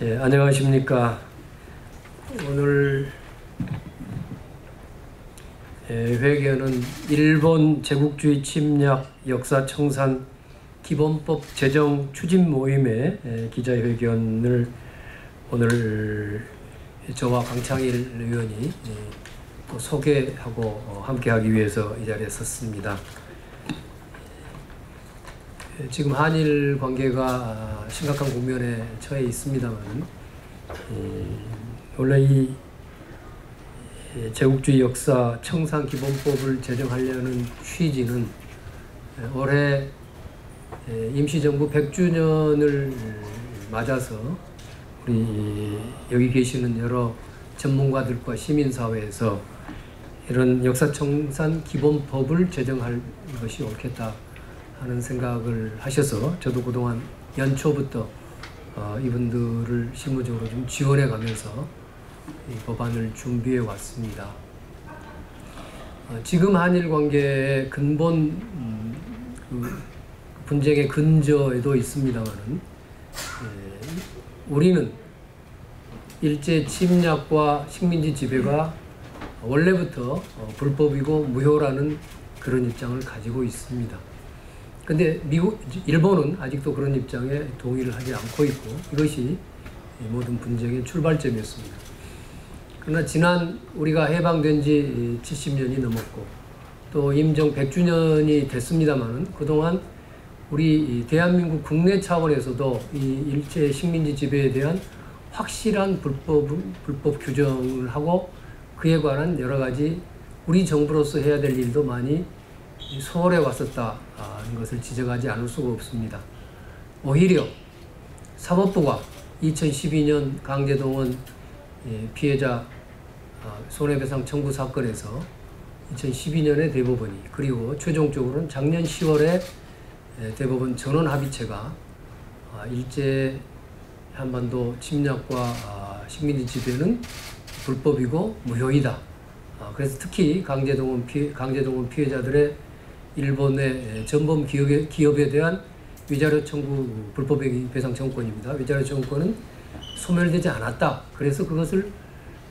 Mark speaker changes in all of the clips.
Speaker 1: 안녕하십니까. 오늘 회견은 일본 제국주의 침략 역사 청산 기본법 제정 추진 모임의 기자회견을 오늘 저와 강창일 의원이 또 소개하고 함께하기 위해서 이 자리에 섰습니다. 지금 한일 관계가 심각한 국면에 처해 있습니다만 원래 이 제국주의 역사 청산 기본법을 제정하려는 취지는 올해 임시정부 100주년을 맞아서 우리 여기 계시는 여러 전문가들과 시민사회에서 이런 역사 청산 기본법을 제정할 것이 옳겠다 하는 생각을 하셔서 저도 그동안 연초부터 이분들을 실무적으로 좀 지원해 가면서 이 법안을 준비해 왔습니다. 지금 한일 관계의 근본 그 분쟁의 근저에도 있습니다만은 우리는 일제 침략과 식민지 지배가 원래부터 불법이고 무효라는 그런 입장을 가지고 있습니다. 근데 일본은 아직도 그런 입장에 동의를 하지 않고 있고 이것이 모든 분쟁의 출발점이었습니다. 그러나 지난 우리가 해방된 지 70년이 넘었고 또 임정 100주년이 됐습니다만은 그동안 우리 대한민국 국내 차원에서도 이 일제 식민지 지배에 대한 확실한 불법 규정을 하고 그에 관한 여러 가지 우리 정부로서 해야 될 일도 많이 소홀해 왔었다는 것을 지적하지 않을 수가 없습니다. 오히려 사법부가 2012년 강제동원 피해자 손해배상 청구 사건에서 2012년에 대법원이 그리고 최종적으로는 작년 10월에 대법원 전원합의체가 일제 한반도 침략과 식민지 지배는 불법이고 무효이다. 그래서 특히 강제동원 피해자들의 일본의 전범 기업에 대한 위자료 청구 불법 배상 청구권입니다. 위자료 청구권은 소멸되지 않았다. 그래서 그것을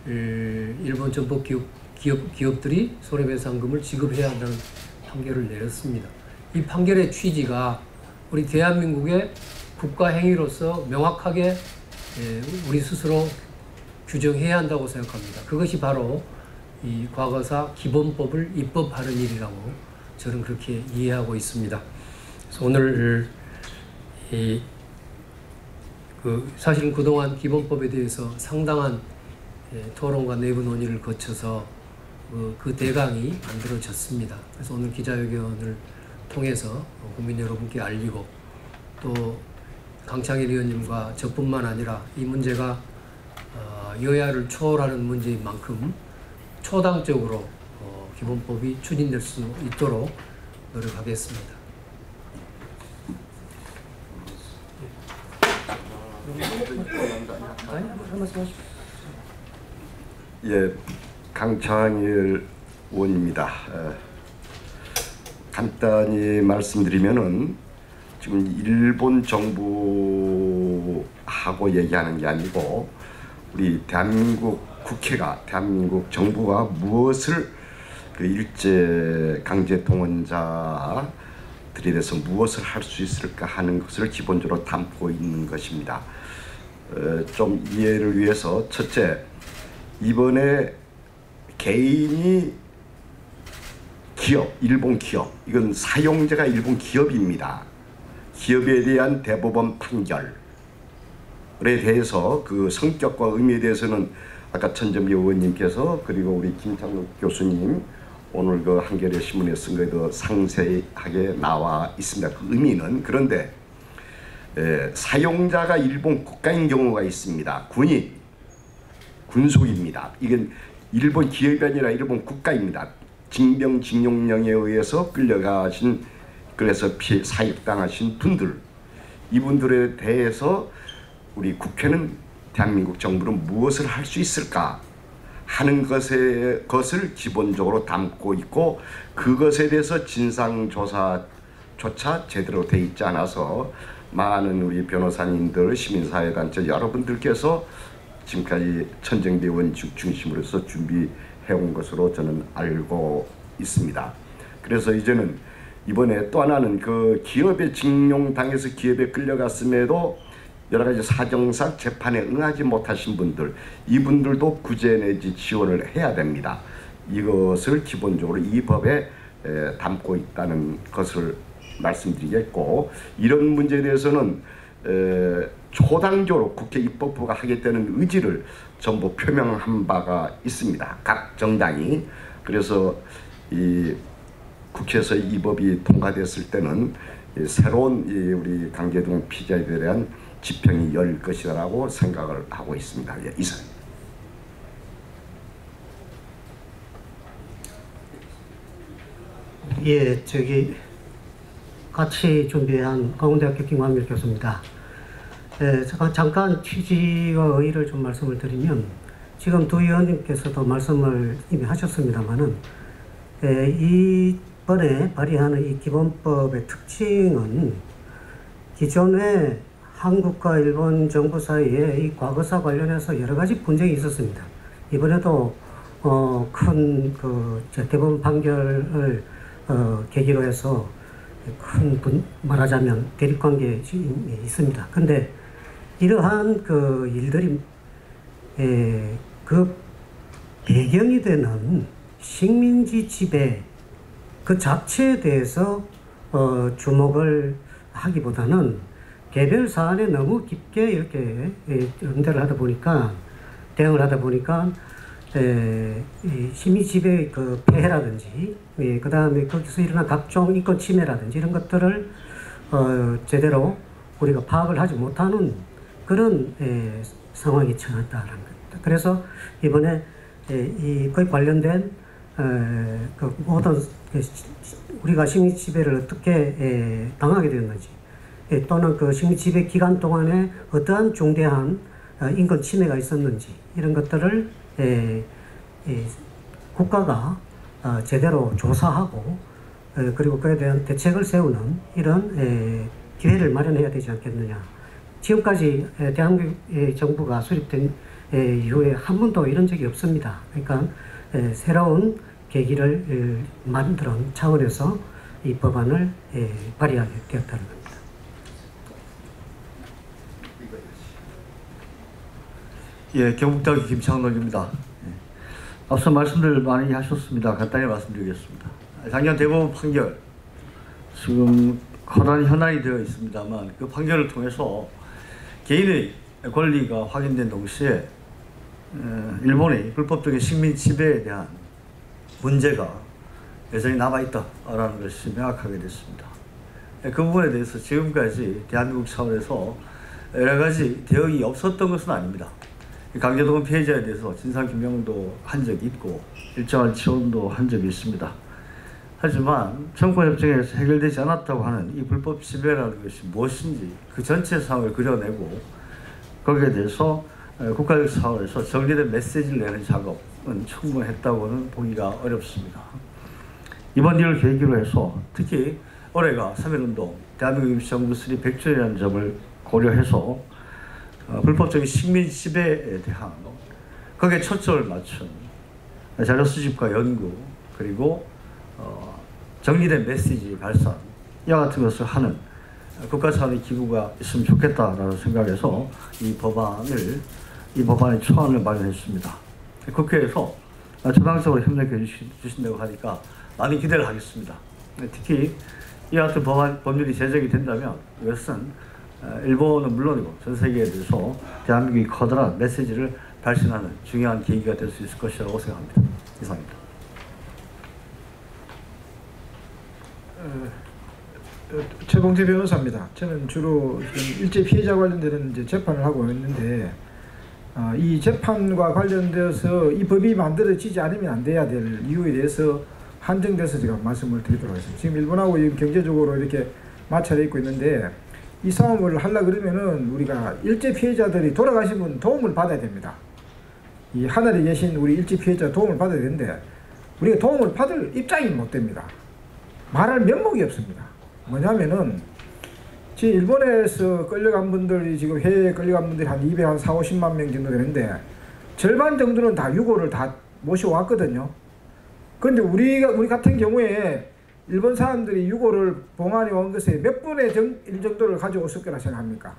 Speaker 1: 일본 전범 기업들이 손해배상금을 지급해야 한다는 판결을 내렸습니다. 이 판결의 취지가 우리 대한민국의 국가 행위로서 명확하게 우리 스스로 규정해야 한다고 생각합니다. 그것이 바로 이 과거사 기본법을 입법하는 일이라고 저는 그렇게 이해하고 있습니다. 그래서 오늘 사실은 그동안 기본법에 대해서 상당한 토론과 내부 논의를 거쳐서 그 대강이 만들어졌습니다. 그래서 오늘 기자회견을 통해서 국민 여러분께 알리고 또 강창일 의원님과 저뿐만 아니라 이 문제가 여야를 초월하는 문제인 만큼 초당적으로 기본법이 추진될 수 있도록 노력하겠습니다.
Speaker 2: 예, 강창일 의원입니다. 간단히 말씀드리면은 지금 일본 정부하고 얘기하는 게 아니고 우리 대한민국 국회가 대한민국 정부가 무엇을 그 일제 강제 동원자들에 대해서 무엇을 할 수 있을까 하는 것을 기본적으로 담고 있는 것입니다. 좀 이해를 위해서 첫째, 이번에 개인이 기업, 일본 기업, 이건 사용자가 일본 기업입니다. 기업에 대한 대법원 판결에 대해서 그 성격과 의미에 대해서는 아까 천정배 의원님께서 그리고 우리 김창욱 교수님 오늘 그 한겨레 신문에 쓴 거에도 상세하게 나와 있습니다. 그 의미는 그런데 사용자가 일본 국가인 경우가 있습니다. 군속입니다. 이건 일본 기업이 아니라 일본 국가입니다. 징병징용령에 의해서 그래서 사육당하신 분들, 이분들에 대해서 우리 국회는 대한민국 정부는 무엇을 할 수 있을까 하는 것을 기본적으로 담고 있고 그것에 대해서 진상조사조차 제대로 돼 있지 않아서 많은 우리 변호사님들, 시민사회단체 여러분들께서 지금까지 천정배 의원 중심으로서 준비해온 것으로 저는 알고 있습니다. 그래서 이제는 이번에 또 하나는 그 기업에 징용당해서 기업에 끌려갔음에도 여러 가지 사정상 재판에 응하지 못하신 분들, 이분들도 구제 내지 지원을 해야 됩니다. 이것을 기본적으로 이 법에 담고 있다는 것을 말씀드리겠고, 이런 문제에 대해서는 초당적으로 국회 입법부가 하겠다는 의지를 전부 표명한 바가 있습니다. 각 정당이. 그래서 이 국회에서 이 법이 통과됐을 때는 새로운 우리 강제동 피자에 대한 집행이 열 것이라고 생각을 하고 있습니다. 예, 이상.
Speaker 3: 예, 저기 같이 준비한 강원대학교 김광일 교수입니다. 잠깐 취지와 의의를 좀 말씀을 드리면, 지금 두 의원님께서도 말씀을 이미 하셨습니다만은, 이번에 발의하는 이 기본법의 특징은 기존에 한국과 일본 정부 사이에 이 과거사 관련해서 여러 가지 분쟁이 있었습니다. 이번에도 큰 그 대법원 판결을 계기로 해서 말하자면 대립관계에 있습니다. 근데 이러한 그 일들이 그 배경이 되는 식민지 지배 그 자체에 대해서 주목을 하기보다는 개별 사안에 너무 깊게 이렇게 대응을 하다 보니까 식민지 지배의 그 폐해라든지, 그 다음에 거기서 일어난 각종 인권 침해라든지 이런 것들을 제대로 우리가 파악을 하지 못하는 그런 상황이 처했다는 겁니다. 그래서 이번에 거의 관련된 그 모든 우리가 식민지 지배를 어떻게 당하게 되었는지, 또는 그 식민지 지배 기간 동안에 어떠한 중대한 인권 침해가 있었는지 이런 것들을 국가가 제대로 조사하고 그리고 그에 대한 대책을 세우는 이런 기회를 마련해야 되지 않겠느냐. 지금까지 대한민국 정부가 수립된 이후에 한 번도 이런 적이 없습니다. 그러니까 새로운 계기를 만드는 차원에서 이 법안을 발의하게 되었다는 겁니다.
Speaker 4: 예, 경북대학교 김창록입니다. 앞서 말씀들 많이 하셨습니다. 간단히 말씀드리겠습니다. 작년 대법원 판결, 지금 커다란 현안이 되어 있습니다만, 그 판결을 통해서 개인의 권리가 확인된 동시에 일본의 불법적인 식민 지배에 대한 문제가 여전히 남아있다라는 것이 명확하게 됐습니다. 그 부분에 대해서 지금까지 대한민국 차원에서 여러 가지 대응이 없었던 것은 아닙니다. 강제동원 피해자에 대해서 진상규명도 한 적이 있고 일정한 지원도 한 적이 있습니다. 하지만 정권협정에서 해결되지 않았다고 하는 이 불법 지배라는 것이 무엇인지 그 전체 상황을 그려내고 거기에 대해서 국가적 차원에서 정리된 메시지를 내는 작업은 충분했다고는 보기가 어렵습니다. 이번 일을 계기로 해서 특히 올해가 3.1운동 대한민국 임시정부 수립 100주년이라는 점을 고려해서 불법적인 식민 지배에 대한 거기에 초점을 맞춘 자료 수집과 연구, 그리고 정리된 메시지 발산 이와 같은 것을 하는 국가 차원의 기구가 있으면 좋겠다라는 생각에서 이 법안의 초안을 마련했습니다. 국회에서 초당적으로 협력해 주신다고 하니까 많은 기대를 하겠습니다. 특히 이 같은 법률이 제정이 된다면 이것은 일본은 물론이고 전 세계에 대해서 대한민국이 커다란 메시지를 발신하는 중요한 계기가 될 수 있을 것이라고 생각합니다. 이상입니다.
Speaker 5: 최봉재 변호사입니다. 저는 주로 일제 피해자 관련되는 이제 재판을 하고 있는데, 이 재판과 관련되어서 이 법이 만들어지지 않으면 안 돼야 될 이유에 대해서 한정돼서 제가 말씀을 드리도록 하겠습니다. 지금 일본하고 경제적으로 이렇게 마찰해 있고 있는데, 이 싸움을 하려 그러면은 우리가 일제 피해자들이 돌아가신 분 도움을 받아야 됩니다. 이 하늘에 계신 우리 일제 피해자 도움을 받아야 되는데 우리가 도움을 받을 입장이 못 됩니다. 말할 면목이 없습니다. 뭐냐면은 지금 일본에서 끌려간 분들이 지금 해외에 끌려간 분들이 한 240~50만 명 정도 되는데 절반 정도는 다 유고를 다 모셔왔거든요. 그런데 우리 같은 경우에 일본 사람들이 유고를 봉안에 온 것에 몇 분의 1 정도를 가져왔을 거라 생각합니까?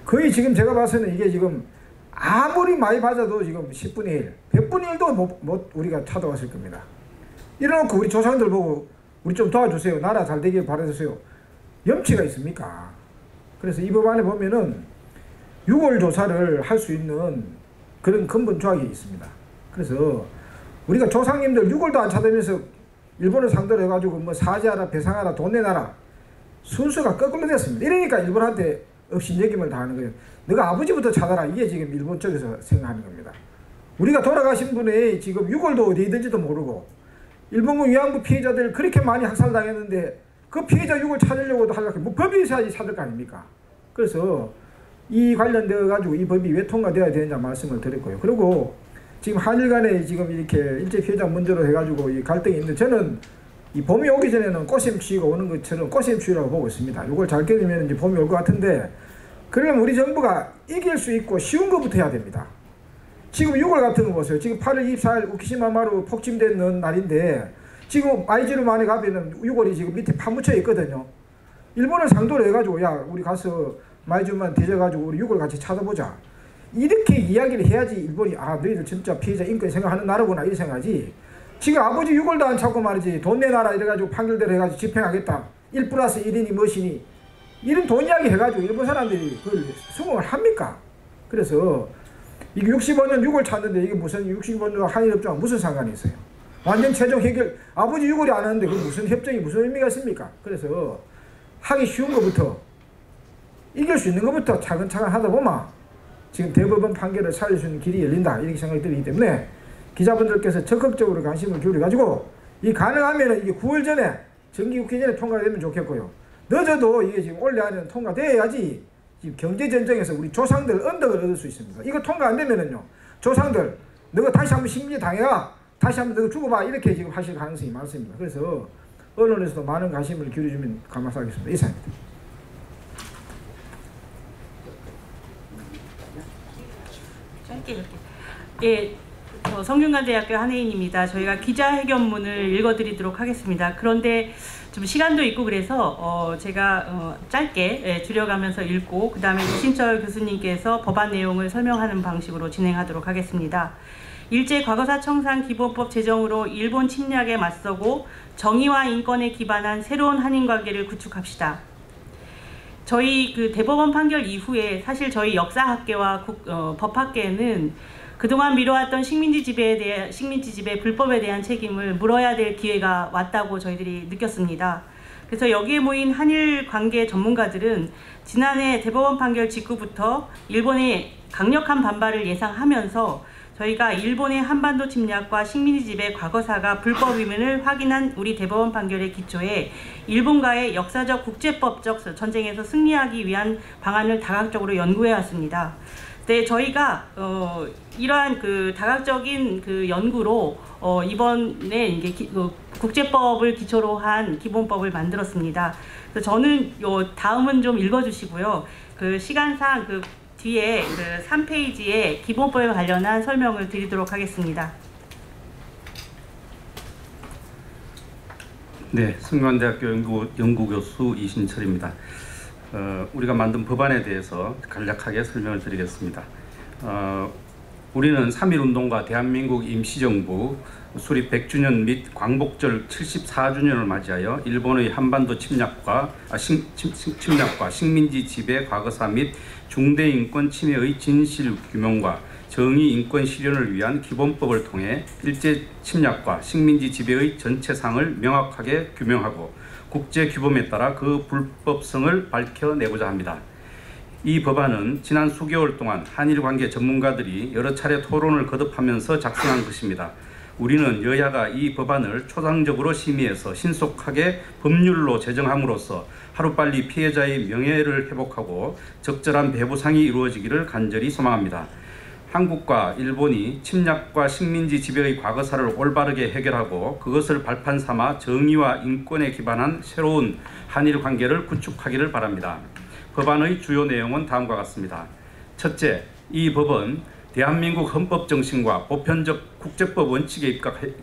Speaker 5: 거의 지금 제가 봐서는 이게 지금 아무리 많이 받아도 지금 10분의 1, 100분의 1도 못 우리가 찾아왔을 겁니다. 이래놓고 우리 조상들 보고 우리 좀 도와주세요. 나라 잘 되길 바라주세요. 염치가 있습니까? 그래서 이 법안에 보면은 6월 조사를 할 수 있는 그런 근본 조항이 있습니다. 그래서 우리가 조상님들 6월도 안 찾으면서 일본을 상대로 해가지고 뭐 사죄하라, 배상하라, 돈 내놔라 순서가 거꾸로 됐습니다. 이러니까 일본한테 업신여김을 당하는 거예요. 너가 아버지부터 찾아라. 이게 지금 일본 쪽에서 생각하는 겁니다. 우리가 돌아가신 분이 지금 6월도 어디 있는지도 모르고 일본군 위안부 피해자들 그렇게 많이 학살당했는데 그 피해자 6월 찾으려고도 하려고 뭐 법이 있어야지 찾을 거 아닙니까? 그래서 이 관련되어 가지고 이 법이 왜 통과되어야 되느냐 말씀을 드렸고요. 그리고 지금 한일 간에 지금 이렇게 일제 피해자 문제로 해가지고 이 갈등이 있는데 저는 이 봄이 오기 전에는 꽃샘추위가 오는 것처럼 꽃샘추위라고 보고 있습니다. 이걸 잘 견디면 이제 봄이 올 것 같은데 그러려면 우리 정부가 이길 수 있고 쉬운 것부터 해야 됩니다. 지금 6월 같은 거 보세요. 지금 8월 24일 우키시마마루 폭침되는 날인데 지금 아이즈루만에 가면은 6월이 지금 밑에 파묻혀 있거든요. 일본을 상도로 해가지고 야 우리 가서 마이즈루만 대져가지고 우리 6월 같이 찾아보자. 이렇게 이야기를 해야지 일본이 아 너희들 진짜 피해자 인권 생각하는 나라구나 이렇게 생각하지. 지금 아버지 6월도 안 찾고 말이지 돈 내놔라 이래가지고 판결대로 해가지고 집행하겠다. 1+1이니 무엇이니 이런 돈 이야기 해가지고 일본 사람들이 그걸 수긍을 합니까? 그래서 이게 65년 6월 찾는데 이게 무슨 65년 한일협정과 무슨 상관이 있어요? 완전 최종 해결 아버지 6월이 안 하는데 그 무슨 협정이 무슨 의미가 있습니까? 그래서 하기 쉬운 것부터 이길 수 있는 것부터 차근차근 하다 보면 지금 대법원 판결을 살릴 수 있는 길이 열린다 이렇게 생각이 들기 때문에 기자분들께서 적극적으로 관심을 기울여가지고 이 가능하면 이게 9월 전에 정기국회 전에 통과되면 좋겠고요. 늦어도 이게 지금 올해 안에는 통과돼야지 지금 경제전쟁에서 우리 조상들 언덕을 얻을 수 있습니다. 이거 통과 안 되면은요 조상들 너가 다시 한번 심리 당해라 다시 한번 너가 죽어봐 이렇게 지금 하실 가능성이 많습니다. 그래서 언론에서도 많은 관심을 기울여주면 감사하겠습니다. 이상입니다.
Speaker 6: 짧게 예, 성균관대학교 한혜인입니다. 저희가 기자회견문을 읽어드리도록 하겠습니다. 그런데 좀 시간도 있고 그래서 제가 짧게 줄여가면서 읽고 그 다음에 이신철 교수님께서 법안 내용을 설명하는 방식으로 진행하도록 하겠습니다. 일제 과거사 청산 기본법 제정으로 일본 침략에 맞서고 정의와 인권에 기반한 새로운 한인관계를 구축합시다. 저희 그 대법원 판결 이후에 사실 저희 역사학계와 법학계는 그동안 미뤄왔던 식민지 지배 불법에 대한 책임을 물어야 될 기회가 왔다고 저희들이 느꼈습니다. 그래서 여기에 모인 한일 관계 전문가들은 지난해 대법원 판결 직후부터 일본의 강력한 반발을 예상하면서 저희가 일본의 한반도 침략과 식민지 지배 과거사가 불법임을 확인한 우리 대법원 판결의 기초에 일본과의 역사적 국제법적 전쟁에서 승리하기 위한 방안을 다각적으로 연구해 왔습니다. 네, 저희가 이러한 그 다각적인 그 연구로 이번에 이게 국제법을 기초로 한 기본법을 만들었습니다. 그래서 저는 다음은 좀 읽어주시고요. 그 시간상 그 뒤에 그 3페이지에 기본법에 관련한 설명을 드리도록 하겠습니다.
Speaker 7: 네, 성균관대학교 연구교수 이신철입니다. 우리가 만든 법안에 대해서 간략하게 설명을 드리겠습니다. 우리는 3.1운동과 대한민국 임시정부 수립 100주년 및 광복절 74주년을 맞이하여 일본의 한반도 침략과 식민지 지배 과거사 및 중대 인권 침해의 진실 규명과 정의 인권 실현을 위한 기본법을 통해 일제 침략과 식민지 지배의 전체상을 명확하게 규명하고 국제 규범에 따라 그 불법성을 밝혀내고자 합니다. 이 법안은 지난 수개월 동안 한일 관계 전문가들이 여러 차례 토론을 거듭하면서 작성한 것입니다. 우리는 여야가 이 법안을 초당적으로 심의해서 신속하게 법률로 제정함으로써 하루빨리 피해자의 명예를 회복하고 적절한 배부상이 이루어지기를 간절히 소망합니다. 한국과 일본이 침략과 식민지 지배의 과거사를 올바르게 해결하고 그것을 발판 삼아 정의와 인권에 기반한 새로운 한일 관계를 구축하기를 바랍니다. 법안의 주요 내용은 다음과 같습니다. 첫째, 이 법은 대한민국 헌법 정신과 보편적 국제법 원칙에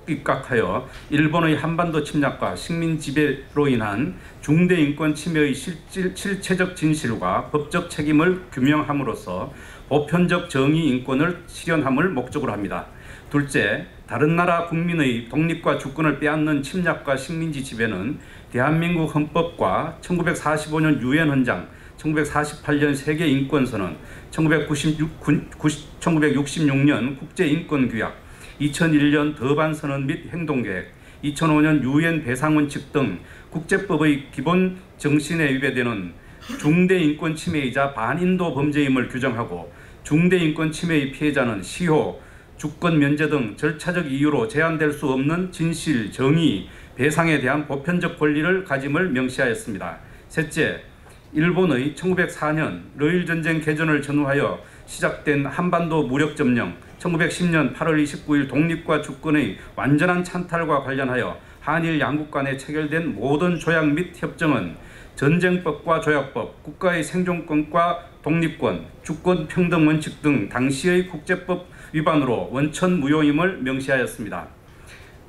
Speaker 7: 입각하여 일본의 한반도 침략과 식민 지배로 인한 중대 인권 침해의 실체적 진실과 법적 책임을 규명함으로써 보편적 정의 인권을 실현함을 목적으로 합니다. 둘째, 다른 나라 국민의 독립과 주권을 빼앗는 침략과 식민지 지배는 대한민국 헌법과 1945년 유엔 헌장, 1948년 세계인권선언, 1966년 국제인권규약, 2001년 더반선언 및 행동계획, 2005년 유엔 배상원칙 등 국제법의 기본 정신에 위배되는 중대인권 침해이자 반인도 범죄임을 규정하고 중대인권 침해의 피해자는 시효, 주권 면제 등 절차적 이유로 제한될 수 없는 진실, 정의, 배상에 대한 보편적 권리를 가짐을 명시하였습니다. 셋째, 일본의 1904년 러일전쟁 개전을 전후하여 시작된 한반도 무력점령, 1910년 8월 29일 독립과 주권의 완전한 찬탈과 관련하여 한일 양국 간에 체결된 모든 조약 및 협정은 전쟁법과 조약법, 국가의 생존권과 독립권, 주권 평등 원칙 등 당시의 국제법 위반으로 원천 무효임을 명시하였습니다.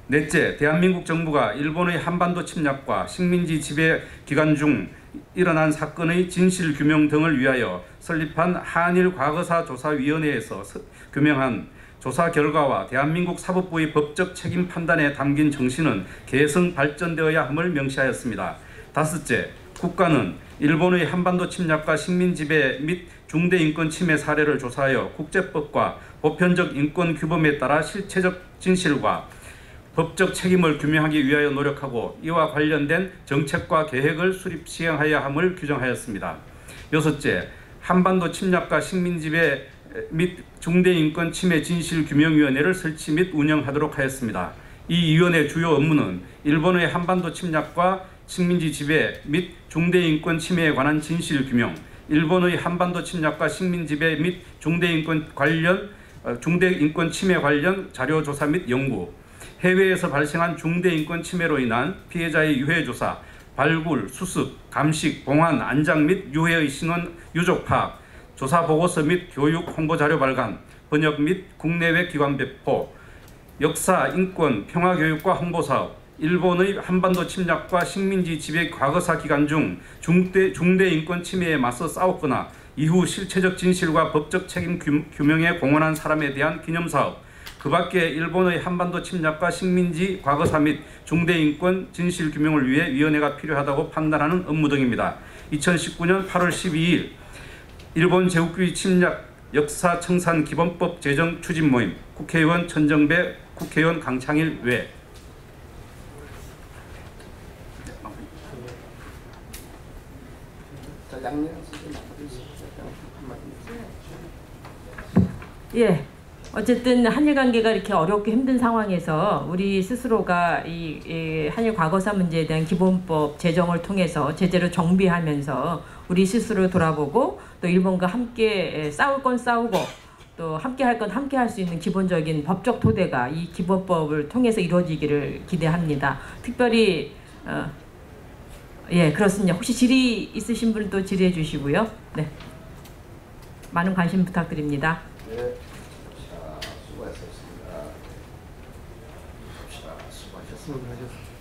Speaker 7: 넷째, 대한민국 정부가 일본의 한반도 침략과 식민지 지배 기간 중 일어난 사건의 진실 규명 등을 위하여 설립한 한일 과거사 조사위원회에서 규명한 조사 결과와 대한민국 사법부의 법적 책임 판단에 담긴 정신은 계승 발전되어야 함을 명시하였습니다. 다섯째, 국가는 일본의 한반도 침략과 식민 지배 및 중대 인권 침해 사례를 조사하여 국제법과 보편적 인권 규범에 따라 실체적 진실과 법적 책임을 규명하기 위하여 노력하고 이와 관련된 정책과 계획을 수립 시행하여야 함을 규정하였습니다. 여섯째, 한반도 침략과 식민 지배 및 중대인권 침해 진실규명위원회를 설치 및 운영하도록 하였습니다. 이 위원회 주요 업무는 일본의 한반도 침략과 식민지 지배 및 중대인권 침해에 관한 진실규명, 일본의 한반도 침략과 식민지배 및 중대인권 침해 관련 자료조사 및 연구, 해외에서 발생한 중대인권 침해로 인한 피해자의 유해조사, 발굴, 수습, 감식, 봉환, 안장 및 유해의 신원, 유족 파악, 조사 보고서 및 교육 홍보자료 발간, 번역 및 국내외 기관 배포, 역사, 인권, 평화교육과 홍보사업, 일본의 한반도 침략과 식민지 지배 과거사 기간 중 중대인권 침해에 맞서 싸웠거나 이후 실체적 진실과 법적 책임 규명에 공헌한 사람에 대한 기념사업, 그 밖에 일본의 한반도 침략과 식민지 과거사 및 중대인권 진실규명을 위해 위원회가 필요하다고 판단하는 업무 등입니다. 2019년 8월 12일 일본 제국주의 침략 역사 청산 기본법 제정 추진 모임, 국회의원 천정배, 국회의원 강창일 외.
Speaker 6: 예. 어쨌든 한일 관계가 이렇게 어렵고 힘든 상황에서 우리 스스로가 이 한일 과거사 문제에 대한 기본법 제정을 통해서 제대로 정비하면서 우리 스스로 돌아보고 또 일본과 함께 싸울 건 싸우고 또 함께 할 건 함께 할 수 있는 기본적인 법적 토대가 이 기본법을 통해서 이루어지기를 기대합니다. 특별히 예, 그렇습니다. 혹시 질의 있으신 분 또 질의해 주시고요. 네. 많은 관심 부탁드립니다.
Speaker 2: 네. 수고하셨습니다. 수고하셨습니다.